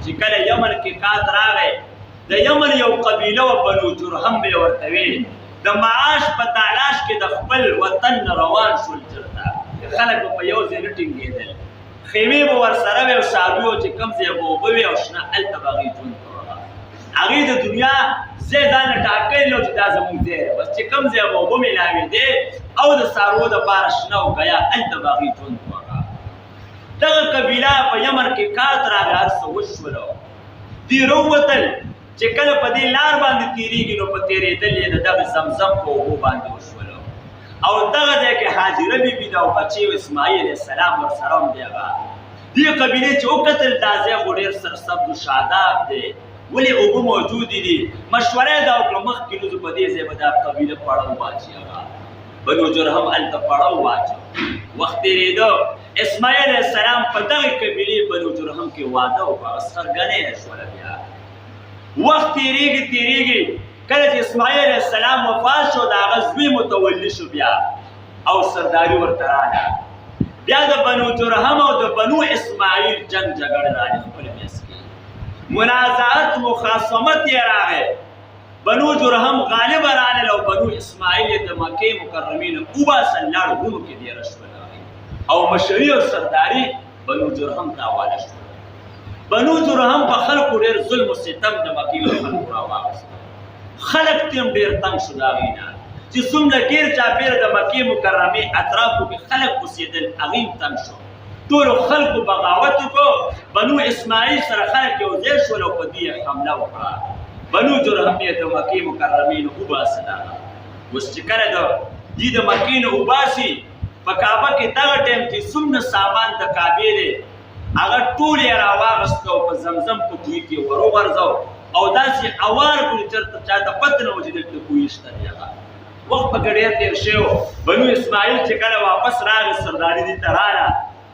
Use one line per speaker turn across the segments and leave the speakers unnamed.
چې کله یمن کې کات راغی د یمن یو قبیله و بنو جرهم به ورته وي د معاش په تلاش کې د خپل وطن روان شول چرته خلک په یو ځای نه ټینګېدل خیمې به ورسره وي او صحابي چې کوم ځای به اوبه وي او شنه هلته به هغوی ژوند کوه هغوی د دنیا ځای ځان نه ټاکلی نو چې دا زموږ ځای دی بس چې کوم ځای به اوبه میلاوېدې او د څاروو دپاره شنه او ګیا هلته به هغوی ژوند کوه دغه قبیله په یمن کې کات راغی هر څه وشولو دوی راووتل چې کله په دې لار باندې تېرېږي نو په تېرېدل یې د دغه زمزم په اوبو باندې وشولو او دغه ځای کې حاجره بیبي ده او بچی و اسماعیل علیه السلام ورسره هم دی هغه دې قبیلې چې وکتل دا ځای خو ډېر سرسبز و شاداب دی ولې اوبه موجودې دي مشوره یې دا وکړه مخکې نو زه په دې ځای به دا قبیله پړاو واچي هغه بنو جرهم هلته پړاو واچو وخت تېرېده اسماعیل علیه السلام په دغې قبیلې بنو جرهم کې واده وکړه سرګنۍ یې شوله بیا وخت تېرېږي کله چې اسماعیل علیه السلام وفات شو د هغه زوی متولي شو بیا او سرداري ورته راغله بیا د بنو جرهم او د بنو اسماعیل جنګ جګړه راغلې خپل منځ کې منازعت مخاصمت یې راغی بنو جرهم غالب راغلل او بنو اسماعیل یې د مکې مکرمې نه وباسل لاړ غرو کې دېره شول او مشري او سرداري بنو جرهم ته حواله شول بنو جرهم په خلکو ډېر ظلم و ستم د مکې له خلکو راواغېست خلک ته هم ډېر تنګ شو د هغوی نه چې څومره ګیر چاپېره د مکې مکرمې اطرافو کې خلک اوسېدل هغوی هم تنګ شو ټولو خلکو بغاوت وکړو بنو اسماعیل سره خلک یو ځای شول او په دې حمله وکړه بنو جرهم یې د مکې مکرمې نه وباسل اوس چې کله دوی د مکې نه وباسي په کعبه کې دغه ټایم چې څومره سامان د کعبې دی هغه ټول یې راواغېست او په زمزم په کوهي کې وروغورځو او داسې اوار کړو چېرته چاته پته نه و چې دلته کوهي شته دی هغه وخت په ډېر تېر شوی و بنو اسماعیل چې کله واپس راغی سرداري دې ته راغله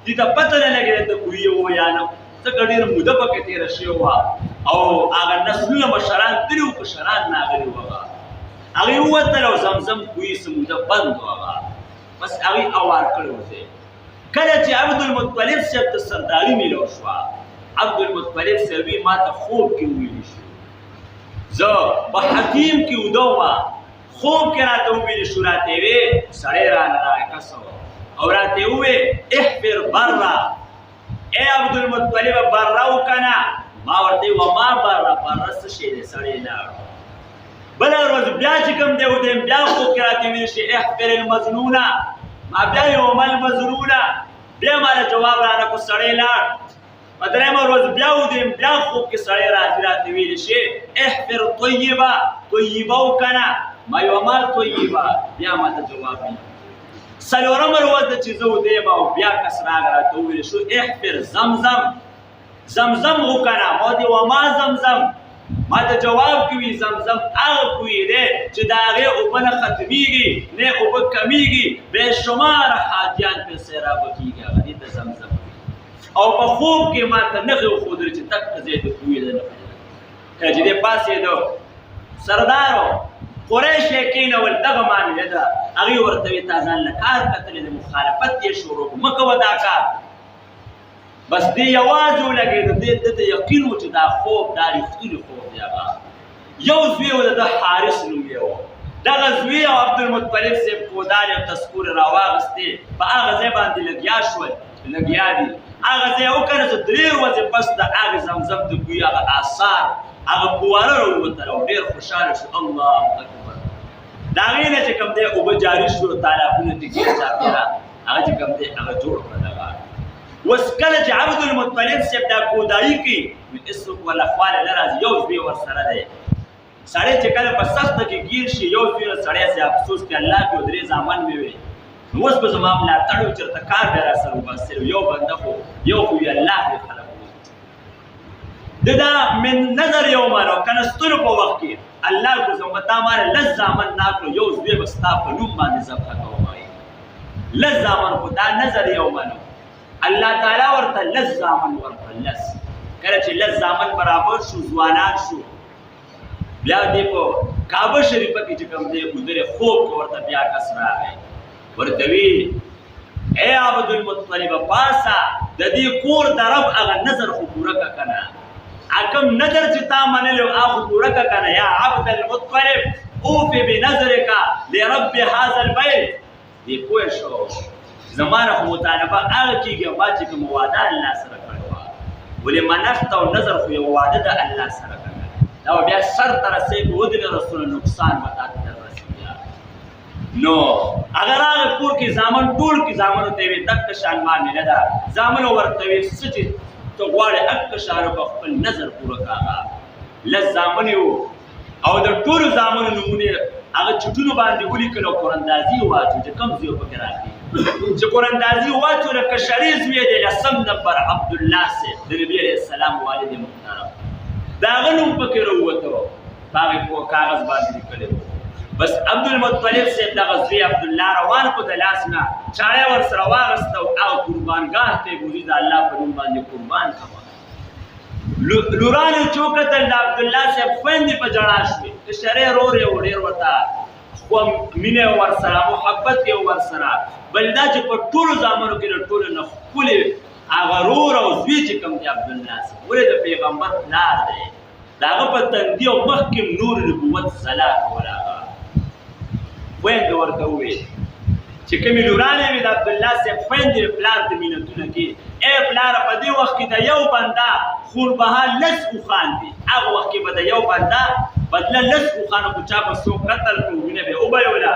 دې ته پته نه لګېده دلته کوهي و یا نه ځکه ډېره موده پکې تېره شوې وه او هغه نسلونه مشران تللي وو کشران راغلي وو هغه هغوی ووتل او زمزم کوهي څه موده بند و هغه بس هغوی اوار کړی و ځای کله چې عبدالمطلب صاحب ته سرداري میلاو شوه عبدالمطلب صاحب وی ما ته خوب کې وویلي شو زه په حکیم کې وده ومه خوب کې راته وویلي شو راته یې وې سړی رانه راکس او راته یې ووې احفر بره ای عبدالمطلب بره وکنه ما ورته یې وما بره څه شی دی سړی لاړ بله ورځ بیا چې کوم دی ودیم بیا خوب کې راته ویلي شي احفر المظنونه ما بیا یې ومه المظنونه بیا ماله جواب رانکړو سړی لاړ په درېیمه ورځ بیا ودیم بیا خوب کې سړی راځي راته ویلي شي احفر طیبه وکنه ما یې وما طیبه بیا ماته جواب نه څلورمه ورځ ده چې زه ودیم او بیا کس راغی راته وویلي شو احفر زمزم وکنه ما دې وما زمزم ما ته جواب کوي زمزم هغه کوهی دی چې د هغې اوبه نه ختمیږي نه اوبه کمیږي بې شماره حاجیان پرې سیرابه کېږي هغه دې ته زمزم او په خوب کې ما ته نښې وښودلې چې دغه ځای د کوهي ده نه کله چې دی پاڅېده سردارو قریش یې کېنول دغه معامله ده هغوی ورته ویې تا ځان له کار کتلې د مخالفت یې شروع کړو مه کوه دا کار بس دې یوازې ولګېده دې ته یقین و چې دا خوب دا رښتونی خوب دی هغه یو زوی و د ده حارس نوم یې و دغه زوی او عبدالمطلب صاحب کودال او تسکور راواغېستې په هغه ځای باندې لګیا شول لګیا دي هغه ځای وکړه چې 3 ورځې پس د هغې زمزم د کوهي هغه آثار هغه پواره راووتل او ډېر خوشحاله شو الله اکبر د هغې نه چې کوم دی اوبه جاري شو تالابونه دي ګیر چاپېره هغه چې کوم دی هغه جوړ کړه دغه اوس کله چې عبدالمطلب صاحب دا کودایي کوي نو هېڅوک ورله خواله نه راځي یو زوی ورسره دی سړی چې کله په سخته کې ګیر شي یو زوی نه سړی سي افسوس کوي الله کې 3 زامن مې وی نو اوس به زما ملاتړ و چېرته کار بیا راسره وباسي یو بنده خو یو خو وي الله دې خلک د دا من نظر یو مانو کنستلو په وخت کې الله کو زما تا ماره لږ زامن ناکړو یو زوی به ستا په نوم باندې ذبحه کوم لږ زامن خو دا نظر یو مانو الله تعالی ورته لږ زامن ورکړل لږ کله چې لږ زامن برابر شو ځوانان شو بیا دې په کعبه شریفه کې چې کوم دی ودرې خوب کې ورته بیا کس راغی ورته وی اے عبدالمطلب پاسه د دې کور د رب هغه نظر خو پوره که که نه اکم نظر چې تا منلو هغه پوره کنه یا عبد المطلب اوفي بنظرك لرب هذا البيت دی پوه شو زمانه خو مطالبه هغه کېږي ما چې کوم وعده الله سره کړې وه ولې منښت او نظر خو یو وعده د الله سره کړې دا بیا سر ته رسېږي ودرې رسول نقصان به تا ته رسېږي نو اگر هغه کور کې زامن ټول کې زامنو ته وي دک شان معامله ده زامنو ورته وي څه چې ته غواړې اک شان په خپل نظر پوره کاغه لږ زامن یو او د ټولو زامنو نمونه هغه چټونو باندې ولیکل او قراندازي واچو چې کم زیو پکې راغلي چې قراندازي واچو لکه شریز وی دی لسم نمبر عبدالله سے د نبی علیہ السلام والد محترم دا هغه نوم پکې راووته هغې په کاغذ باندې لیکلی بس عبدالمطلب صاحب دغه زوی عبدالله روان کړو د لاس نه چاړی ورسره واغسته او قربانګاه ته یې بوځي د الله په نوم باندې قربان کړه لورانو چې وکتل د عبدالله صاحب خویندې په ژړا شوې د شرۍ رور یې و ډېر ورته خو مینه یې ورسره محبت یې ورسره بل دا چې په ټولو زامنو کې د ټولو نه ښکلې هغه رور او زوی چې کوم دی عبدالله صاحب ولې د پیغمبر پلار دی د هغه په تندي او مخ کې نور نبوت ځلا کوله هغه خویندې ورته وویل چې کومې لورانې وې د عبدالله صاحب خویندې پلار ته مینتونه کې ای پلاره په دې وخت کې د یو بنده خونبها لس اوښان دي هغه وخت کې به د یو بنده بدله لس اوښانو خو چا به څوک قتل کړو وینه به وبهیوله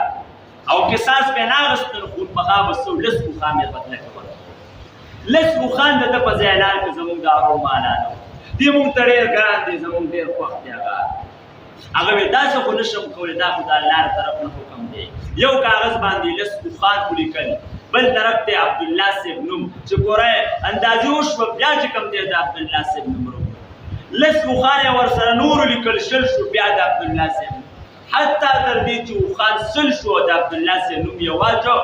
او قصاص به یې نه اخېستل خونبها به څو لس اوښان یې بدله کول لس اوښان د ده په ځای اعلان کړه زموږ د هغو مالانو دې موږ ته ډېر ګران دی زموږ ډېر خوښ دی هغه وایي داسې خو نه شم کولی دا خو د الله له طرف نه حکم دی یو کاغذ باندې لس اوښان ولیکل بل طرف ته عبدالله صاحب نوم چې ګوره اندازې وشوه بیا چې کوم دی د عبدالله صاحب نوم لس اوښان یې ورسره نورو لیکل شل شو بیا د عبدالله صاحب حتی تر دې چې اوښان سل شو د عبدالله صاحب نوم یې واچو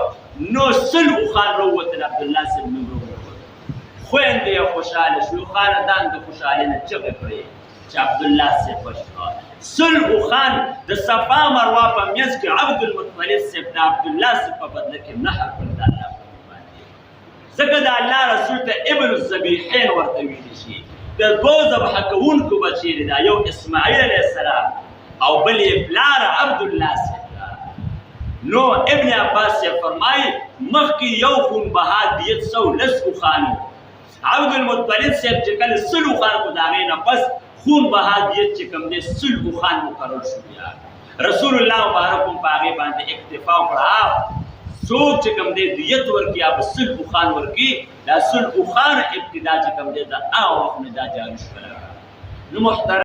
نو سل اوښان راووتل د عبدالله صاحب نوم راووتل خویندې یې خوشحاله شوې خاندان د خوشحالۍ نه چغې کړې چې عبدالله صاحب بشرا سل اوښان د صفا مروه په منځ کې عبدالمطلب صاحب د عبدالله صاحب په بدله کې نحر کړل د الله په نوم باندې ځکه د الله رسول ته ابن الذبیحین ورته ویلی شي د دوو ذبحه کوونکو بچی دی دا یو اسماعیل علیه السلام او بل یې پلار عبدالله صاحب نو ابن عباس یې فرمایي مخکې یو خونبها دیت سو لس اوښانو عبدالمطلب صاحب چې کله سل اوښان کو د هغې نه پس خون بهادیت چې کوم دی سل اوښان مقرر شو بیا رسول الله مبارک هم په هغې باندې اکتفا وکړه څوک چې کوم دی دیت ورکړي یا به سل اوښان ورکړي دا سل اوښان ابتدا چې کوم دی د هغه وخت نه دا جاري شوله نو محترم